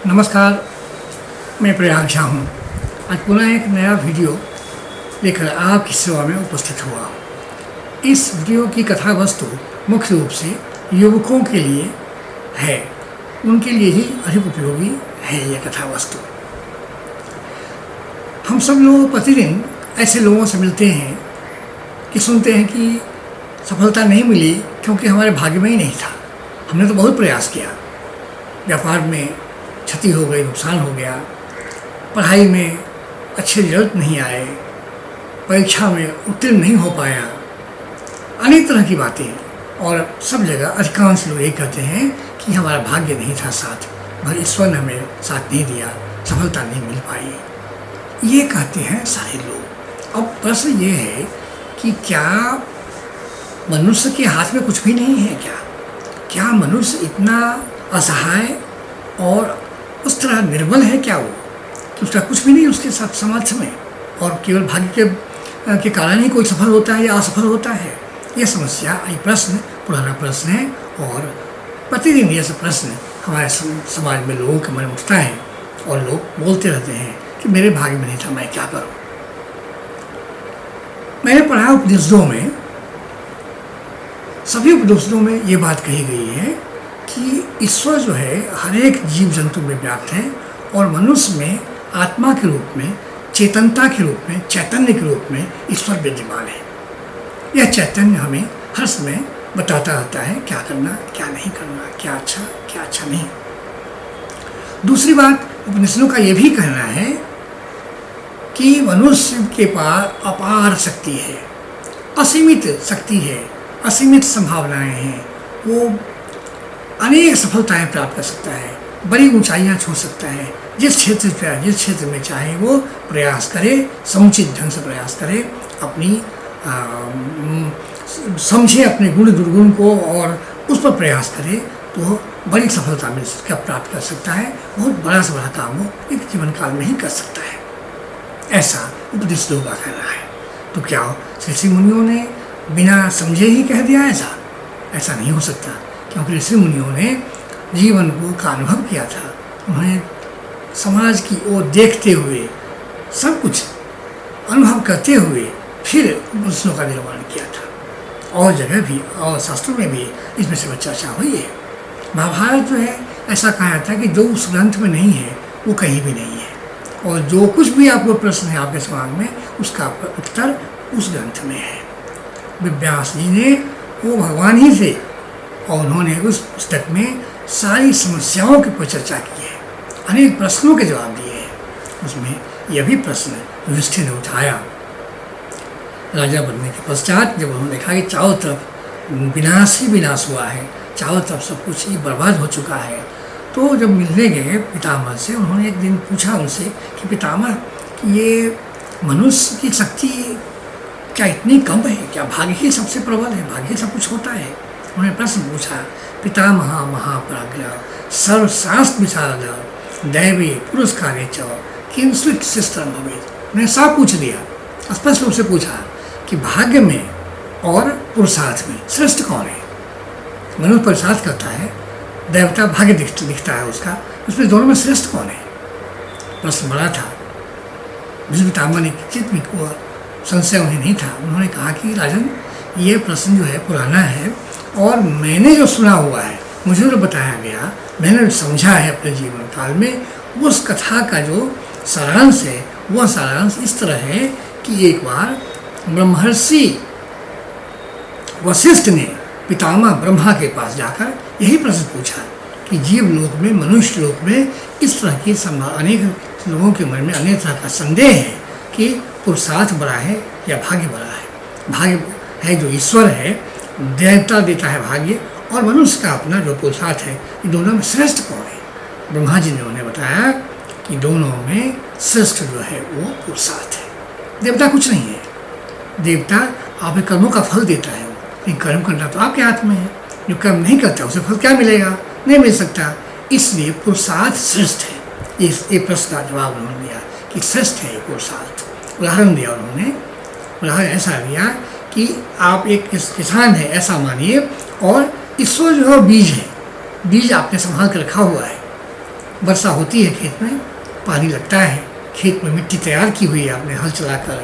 नमस्कार, मैं प्रयाग झा हूँ। आज पुनः एक नया वीडियो लेकर आपकी सेवा में उपस्थित हुआ हूँ। इस वीडियो की कथा वस्तु मुख्य रूप से युवकों के लिए है, उनके लिए ही अधिक उपयोगी है यह कथा वस्तु। हम सब लोग प्रतिदिन ऐसे लोगों से मिलते हैं कि सुनते हैं कि सफलता नहीं मिली क्योंकि हमारे भाग्य में ही नहीं था। हमने तो बहुत प्रयास किया, व्यापार में क्षति हो गई, नुकसान हो गया, पढ़ाई में अच्छे रिजल्ट नहीं आए, परीक्षा में उत्तीर्ण नहीं हो पाया, अनेक तरह की बातें। और सब जगह अधिकांश लोग ये कहते हैं कि हमारा भाग्य नहीं था साथ, भले ईश्वर ने हमें साथ नहीं दिया, सफलता नहीं मिल पाई, ये कहते हैं सारे लोग। अब प्रश्न ये है कि क्या मनुष्य के हाथ में कुछ भी नहीं है? क्या मनुष्य इतना असहाय और उस तरह निर्बल है क्या वो कि उसका कुछ भी नहीं उसके साथ सामर्थ्य में, और केवल भाग्य के कारण ही कोई सफल होता है या असफल होता है? ये समस्या, ये प्रश्न पुराना प्रश्न है और प्रतिदिन ये सब प्रश्न हमारे समाज में लोगों के मन में उठता है और लोग बोलते रहते हैं कि मेरे भाग्य में नहीं था, मैं क्या करूं। मैंने पढ़ा उपनिषदों में, सभी उपनिषदों में ये बात कही गई है कि ईश्वर जो है हर एक जीव जंतु में व्याप्त है और मनुष्य में आत्मा के रूप में, चेतनता के रूप में, चैतन्य के रूप में ईश्वर विद्यमान है। यह चैतन्य हमें हर समय बताता रहता है क्या करना, क्या नहीं करना, क्या अच्छा नहीं। दूसरी बात, उपनिषदों का यह भी कहना है कि मनुष्य के पास अपार शक्ति है, असीमित शक्ति है, असीमित संभावनाएं हैं। वो अनेक सफलताएं प्राप्त कर सकता है, बड़ी ऊंचाइयां छू सकता है। जिस क्षेत्र में चाहे वो प्रयास करे, समुचित ढंग से प्रयास करे, अपनी समझे अपने गुण दुर्गुण को और उस पर प्रयास करे तो बड़ी सफलता मिल सकता, प्राप्त कर सकता है। बहुत बड़ा से बड़ा काम वो एक जीवन काल में ही कर सकता है, ऐसा उपनिषदों का कहना है। तो क्या ऋषि मुनियों ने बिना समझे ही कह दिया? ऐसा नहीं हो सकता, क्योंकि ऋषि मुनियों ने जीवन का अनुभव किया था। उन्होंने समाज की ओर देखते हुए, सब कुछ अनुभव करते हुए फिर उपनिषदों का निर्माण किया था। और जगह भी और शास्त्रों में भी इसमें से चर्चा हुई है। महाभारत जो है, ऐसा कहा जाता है कि जो उस ग्रंथ में नहीं है वो कहीं भी नहीं है, और जो कुछ भी आपको प्रश्न है आपके समाज में, उसका उत्तर उस ग्रंथ में है। व्यास जी ने वो भगवान ही थे और उन्होंने उस पुस्तक में सारी समस्याओं की चर्चा की है, अनेक प्रश्नों के जवाब दिए हैं। उसमें यह भी प्रश्न युधिष्ठिर ने उठाया राजा बनने के पश्चात, जब उन्होंने देखा कि चारों तरफ विनाश ही विनाश हुआ है, चारों तरफ सब कुछ ही बर्बाद हो चुका है, तो जब मिलने गए पितामह से, उन्होंने एक दिन पूछा उनसे कि पितामह, ये मनुष्य की शक्ति क्या इतनी कम है? क्या भाग्य ही सबसे प्रबल है? भाग्य सब कुछ होता है? उन्होंने प्रश्न पूछा। पितामह महाप्राज्ञ सर्वशास्त्र विशारद दैवी पुरस्कारे च किंचित् शिष्टं भवेत्। उन्होंने साफ पूछ दिया, स्पष्ट रूप से पूछा कि भाग्य में और पुरुषार्थ में श्रेष्ठ कौन है? मनुष्य पुरुषार्थ करता है, देवता भाग्य दिखता है उसका, उसमें दोनों में श्रेष्ठ कौन है? प्रश्न बड़ा था। पितामह ने चित्त में को संशय उन्हें नहीं था। उन्होंने कहा कि राजन, ये प्रश्न जो है पुराना है और मैंने जो सुना हुआ है, मुझे जो बताया गया, मैंने जो समझा है अपने जीवन काल में, उस कथा का जो सारांश है, वह सारांश इस तरह है कि एक बार ब्रह्मर्षि वशिष्ठ ने पितामह ब्रह्मा के पास जाकर यही प्रश्न पूछा कि जीव लोक में, मनुष्य लोक में इस तरह की अनेक लोगों के मन में अनेक तरह का संदेह है कि पुरुषार्थ बड़ा है या भाग्य बड़ा है। भाग्य है जो ईश्वर है, देवता देता है भाग्य, और मनुष्य का अपना जो पुरुषार्थ है, इन दोनों में श्रेष्ठ कौन है? ब्रह्मा जी ने उन्हें बताया कि दोनों में श्रेष्ठ जो है वो पुरुषार्थ है। देवता कुछ नहीं है, देवता आपके कर्मों का फल देता है, लेकिन कर्म करना तो आपके हाथ में है। जो कर्म नहीं करता उसे फल क्या मिलेगा? नहीं मिल सकता। इसलिए पुरुषार्थ श्रेष्ठ है। ये प्रश्न का जवाब उन्होंने दिया कि श्रेष्ठ है पुरुषार्थ। उदाहरण दिया उन्होंने, उदाहरण ऐसा दिया कि आप एक किसान है ऐसा मानिए, और ईश्वर जो है बीज है, बीज आपने संभाल कर रखा हुआ है, वर्षा होती है, खेत में पानी लगता है, खेत में मिट्टी तैयार की हुई है, आपने हल चलाकर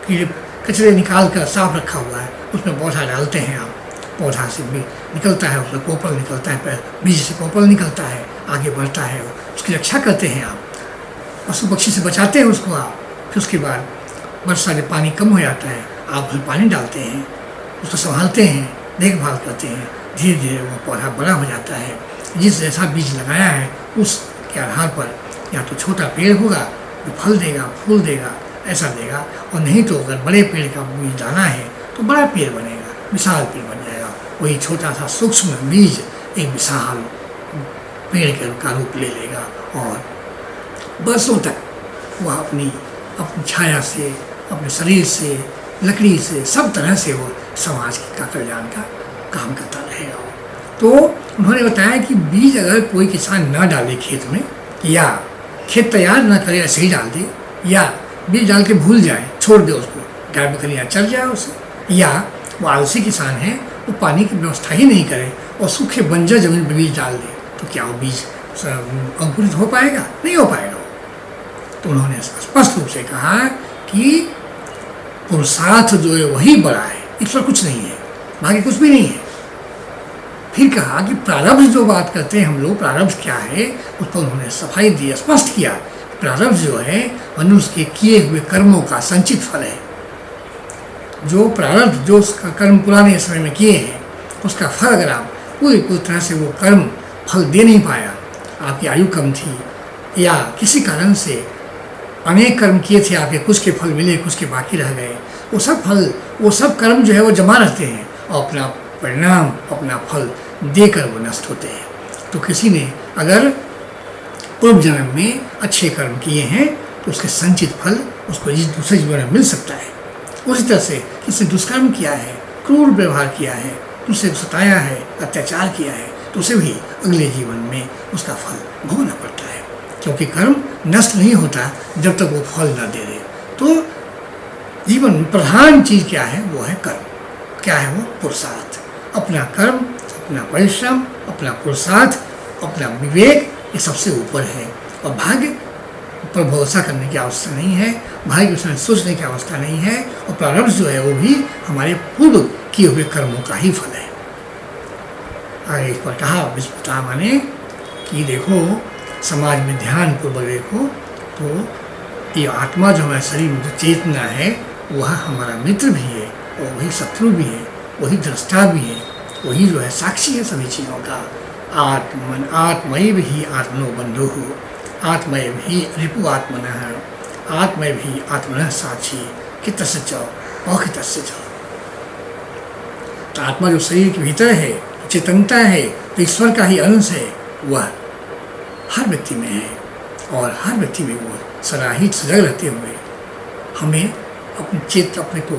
कीड़े कचरे निकाल कर साफ रखा हुआ है, उसमें पौधा डालते हैं आप, पौधा से भी निकलता है, उसमें कोपल निकलता है, बीज से कोपल निकलता है, आगे बढ़ता है, उसकी रक्षा करते हैं आप, पशु पक्षी से बचाते हैं उसको आप। फिर उसके बाद वर्षा जब पानी कम हो जाता है, आप उसमें पानी डालते हैं, उसको संभालते हैं, देखभाल करते हैं, धीरे धीरे वो पौधा बड़ा हो जाता है। जिस जैसा बीज लगाया है उसके आधार पर या तो छोटा पेड़ होगा जो फल देगा, फूल देगा, ऐसा देगा, और नहीं तो अगर बड़े पेड़ का बीज डाला है तो बड़ा पेड़ बनेगा, विशाल पेड़ बन जाएगा। वही छोटा सा सूक्ष्म बीज एक विशाल पेड़ का रूप ले लेगा और बरसों तक वह अपनी छाया से, अपने शरीर से, लकड़ी से, सब तरह से वो समाज का कल्याण का काम करता रहेगा। तो उन्होंने बताया कि बीज अगर कोई किसान ना डाले खेत में, या खेत तैयार ना करे ऐसे ही डाल दे, या बीज डाल के भूल जाए, छोड़ दे उसको, गाय बकरियाँ चल जाए उसे, या वो आलसी किसान है, वो पानी की व्यवस्था ही नहीं करे और सूखे बंजर जमीन पर बीज डाल दे, तो क्या वो बीज अंकुरित हो पाएगा? नहीं हो पाएगा। तो उन्होंने स्पष्ट रूप से कहा कि पुरुषार्थ जो है वही बड़ा है, इस पर कुछ नहीं है, बाकी कुछ भी नहीं है। फिर कहा कि प्रारब्ध जो बात करते हैं हम लोग, प्रारब्ध क्या है उस पर उन्होंने सफाई दी, स्पष्ट किया। प्रारब्ध जो है मनुष्य के किए हुए कर्मों का संचित फल है। जो प्रारब्ध, जो उसका कर्म पुराने समय में किए हैं, उसका फल अगर आप पूरी तरह से वो कर्म फल दे नहीं पाया, आपकी आयु कम थी या किसी कारण से अनेक कर्म किए थे आपके, कुछ के फल मिले, कुछ के बाकी रह गए, वो सब फल, वो सब कर्म जो है वो जमा रहते हैं और अपना परिणाम, अपना फल देकर वो नष्ट होते हैं। तो किसी ने अगर पूर्व जन्म में अच्छे कर्म किए हैं तो उसके संचित फल उसको इस दूसरे जीवन में मिल सकता है। उसी तरह से किसी ने दुष्कर्म किया है, क्रूर व्यवहार किया है, दूसरे को सताया है, अत्याचार किया है, तो उसे भी अगले जीवन में उसका फल भोगना पड़ता है, क्योंकि कर्म नष्ट नहीं होता जब तक वो फल न दे दे। तो जीवन में प्रधान चीज़ क्या है? वो है कर्म। क्या है वो? पुरुषार्थ। अपना कर्म, अपना परिश्रम, अपना पुरुषार्थ, अपना विवेक, ये सबसे ऊपर है। और भाग्य पर भरोसा करने की आवश्यकता नहीं है, भाग्य के उसमें सोचने की आवश्यकता नहीं है। और प्रारब्ध जो है वो भी हमारे पूर्व किए हुए कर्मों का ही फल है। आगे इस पर कहा विस्पता ने कि देखो समाज में ध्यान पूर्वक देखो तो ये आत्मा जो हमारे शरीर में जो चेतना है वह हमारा मित्र भी है और वही शत्रु भी है, वही दृष्टा भी है, वही जो है साक्षी है सभी चीज़ों का। आत्मैव ही आत्मनो बंधु हो, आत्मैव ही रिपु आत्मनः, आत्मैव ही आत्मनः साक्षी, कितस्य च अकितस्य च। तो आत्मा जो शरीर के भीतर है, चेतनता है, तो ईश्वर का ही अंश है, वह हर व्यक्ति में है और हर व्यक्ति में वो सराहित सजग रहते हुए हमें अपने को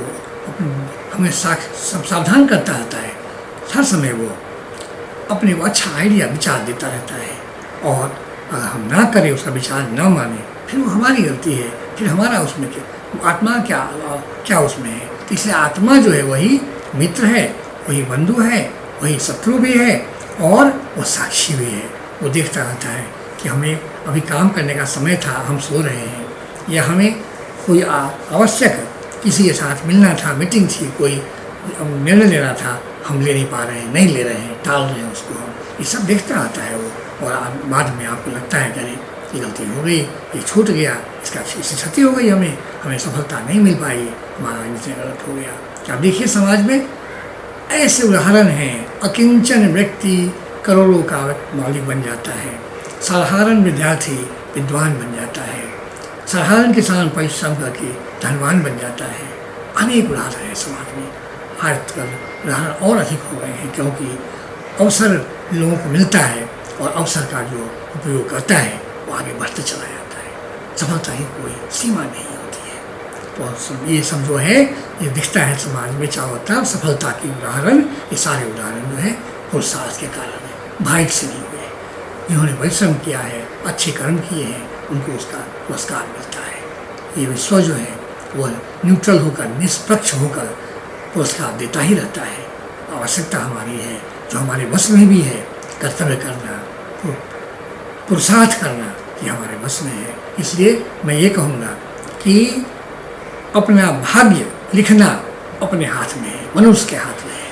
हमें सावधान करता रहता है। हर समय वो अपने को अच्छा आइडिया विचार देता रहता है और अगर हम ना करें, उसका विचार ना माने, फिर वो हमारी गलती है, फिर हमारा उसमें आत्मा क्या उसमें है। इसलिए आत्मा जो है वही मित्र है, वही बंधु है, वही शत्रु भी है और वो साक्षी भी है। वो देखता रहता है कि हमें अभी काम करने का समय था, हम सो रहे हैं, या हमें कोई आवश्यक किसी के साथ मिलना था, मीटिंग थी, कोई निर्णय लेना था, हम ले नहीं पा रहे हैं, नहीं ले रहे हैं, टाल रहे हैं उसको हम। ये सब देखता रहता है वो, और बाद में आपको लगता है कि अरे ये गलती हो गई, ये छूट गया, इससे क्षति हो गई, हमें सफलता नहीं मिल पाई, हमारा इससे गलत हो गया। क्या देखिए समाज में ऐसे उदाहरण हैं। अकिंचन व्यक्ति करोड़ों का मालिक बन जाता है, साधारण विद्यार्थी विद्वान बन जाता है, साधारण किसान परिश्रम करके धनवान बन जाता है। अनेक उदाहरण है समाज में। आजकल उदाहरण और अधिक हो गए हैं, क्योंकि अवसर लोगों को मिलता है और अवसर का जो उपयोग करता है वो आगे बढ़ते चला जाता है। सफलता ही कोई सीमा नहीं होती है। तो ये सब जो है ये दिखता है समाज में चारों तरफ। सफलता के उदाहरण, ये सारे उदाहरण जो है पुरुषार्थ के कारण है, भाग्य से नहीं हुए। जिन्होंने परिश्रम किया है, अच्छे कर्म किए हैं, उनको उसका पुरस्कार मिलता है। ये विश्व जो है वह न्यूट्रल होकर, निष्पक्ष होकर पुरस्कार देता ही रहता है। आवश्यकता हमारी है, जो हमारे वश में भी है, कर्तव्य करना, तो पुरुषार्थ करना ये हमारे बस में है। इसलिए मैं ये कहूँगा कि अपना भाग्य लिखना अपने हाथ में है, मनुष्य के हाथ में है।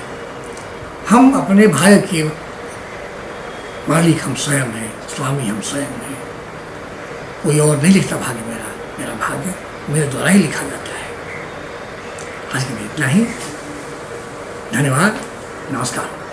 हम अपने भाग्य के मालिक हम स्वयं हैं, स्वामी हम स्वयं हैं। कोई और नहीं लिखता भाग्य मेरा, मेरा भाग्य मेरे द्वारा ही लिखा जाता है। आज के लिए इतना ही। धन्यवाद, नमस्कार।